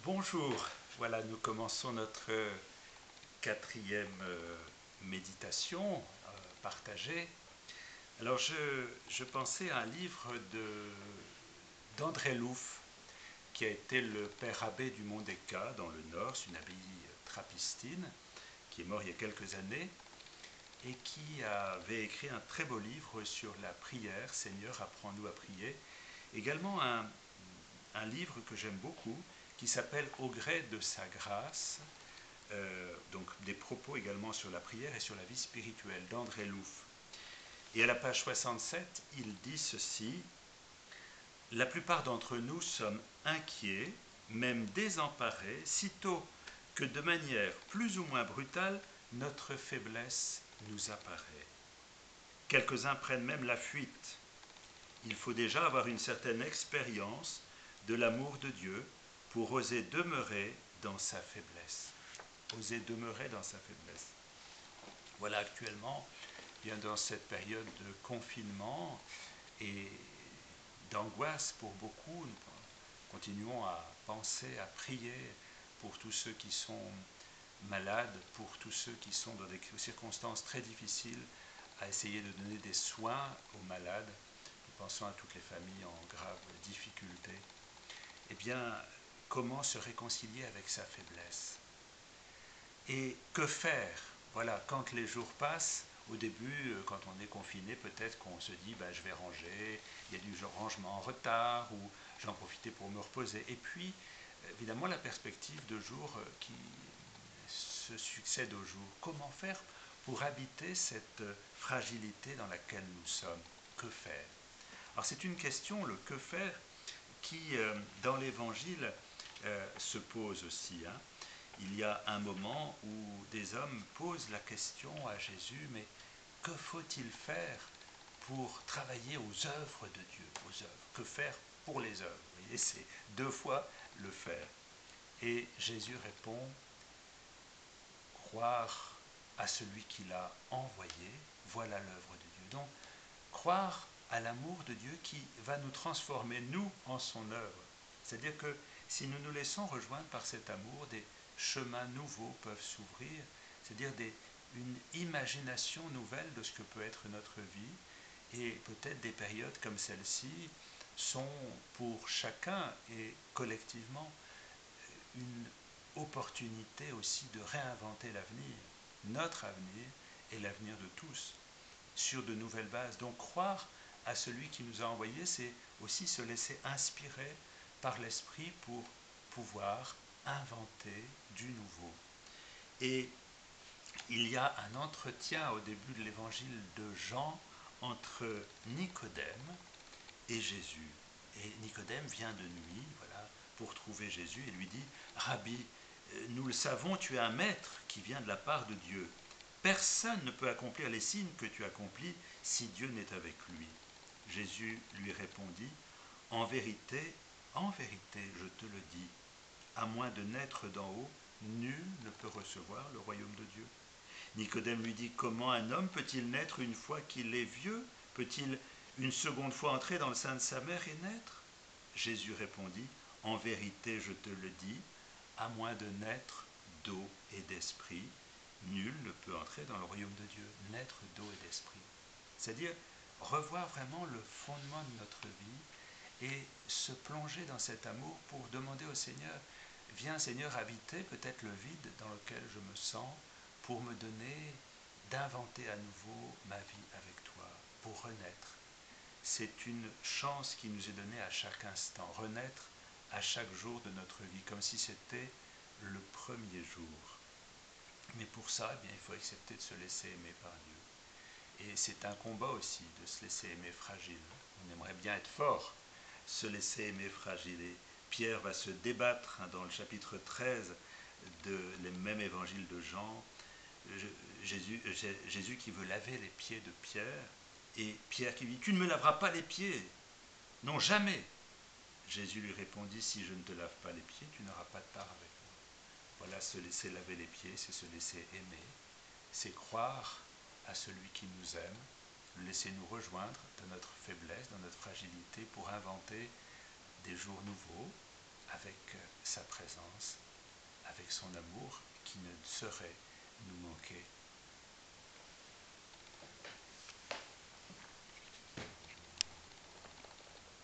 Bonjour, voilà, nous commençons notre quatrième méditation partagée. Alors je pensais à un livre d'André Louf, qui a été le père abbé du Mont des Cats dans le Nord, c'est une abbaye trappistine, qui est mort il y a quelques années, et qui avait écrit un très beau livre sur la prière, Seigneur, apprends-nous à prier. Également un livre que j'aime beaucoup, qui s'appelle Au gré de sa grâce, donc des propos également sur la prière et sur la vie spirituelle d'André Louf. Et à la page 67, il dit ceci: la plupart d'entre nous sommes inquiets, même désemparés, sitôt que de manière plus ou moins brutale, notre faiblesse nous apparaît. Quelques-uns prennent même la fuite. Il faut déjà avoir une certaine expérience de l'amour de Dieu pour oser demeurer dans sa faiblesse. Oser demeurer dans sa faiblesse. Voilà, actuellement, bien dans cette période de confinement et d'angoisse pour beaucoup, nous continuons à penser, à prier pour tous ceux qui sont malades, pour tous ceux qui sont dans des circonstances très difficiles, à essayer de donner des soins aux malades. Nous pensons à toutes les familles en grave difficulté. Eh bien, comment se réconcilier avec sa faiblesse? Et que faire? Voilà, quand les jours passent, au début, quand on est confiné, peut-être qu'on se dit je vais ranger, il y a du rangement en retard, ou j'en profiter pour me reposer. Et puis, évidemment, la perspective de jours qui se succèdent aux jours. Comment faire pour habiter cette fragilité dans laquelle nous sommes? Que faire? Alors, c'est une question, le que faire, qui, dans l'Évangile, se pose aussi. Il y a un moment où des hommes posent la question à Jésus, mais que faut-il faire pour travailler aux œuvres de Dieu, aux œuvres? Que faire pour les œuvres? Vous voyez, c'est deux fois le faire. Et Jésus répond: croire à celui qui l'a envoyé, voilà l'œuvre de Dieu. Donc, croire à l'amour de Dieu qui va nous transformer, nous, en son œuvre. C'est-à-dire que si nous nous laissons rejoindre par cet amour, des chemins nouveaux peuvent s'ouvrir, c'est-à-dire une imagination nouvelle de ce que peut être notre vie, et peut-être des périodes comme celle-ci sont pour chacun et collectivement une opportunité aussi de réinventer l'avenir, notre avenir et l'avenir de tous, sur de nouvelles bases. Donc croire à celui qui nous a envoyés, c'est aussi se laisser inspirer par l'Esprit pour pouvoir inventer du nouveau. Et il y a un entretien au début de l'évangile de Jean entre Nicodème et Jésus. Et Nicodème vient de nuit, voilà, pour trouver Jésus et lui dit: Rabbi, nous le savons, tu es un maître qui vient de la part de Dieu. Personne ne peut accomplir les signes que tu accomplis si Dieu n'est avec lui. Jésus lui répondit: en vérité, je te le dis, à moins de naître d'en haut, nul ne peut recevoir le royaume de Dieu. Nicodème lui dit: comment un homme peut-il naître une fois qu'il est vieux? Peut-il une seconde fois entrer dans le sein de sa mère et naître? Jésus répondit: en vérité, je te le dis, à moins de naître d'eau et d'esprit, nul ne peut entrer dans le royaume de Dieu. Naître d'eau et d'esprit. C'est-à-dire revoir vraiment le fondement de notre vie et se plonger dans cet amour pour demander au Seigneur: viens Seigneur habiter peut-être le vide dans lequel je me sens, pour me donner d'inventer à nouveau ma vie avec toi, pour renaître. C'est une chance qui nous est donnée à chaque instant, renaître à chaque jour de notre vie, comme si c'était le premier jour. Mais pour ça, eh bien, il faut accepter de se laisser aimer par Dieu. Et c'est un combat aussi de se laisser aimer fragile. On aimerait bien être fort, se laisser aimer fragile. Et Pierre va se débattre dans le chapitre 13 de le même évangile de Jean. Jésus qui veut laver les pieds de Pierre, et Pierre qui lui dit: tu ne me laveras pas les pieds. Non, jamais. Jésus lui répondit: si je ne te lave pas les pieds, tu n'auras pas de part avec moi. Voilà, se laisser laver les pieds, c'est se laisser aimer, c'est croire à celui qui nous aime, le laisser nous rejoindre dans notre faiblesse, dans notre fragilité, pour inventer des jours nouveaux, avec sa présence, avec son amour qui ne saurait nous manquer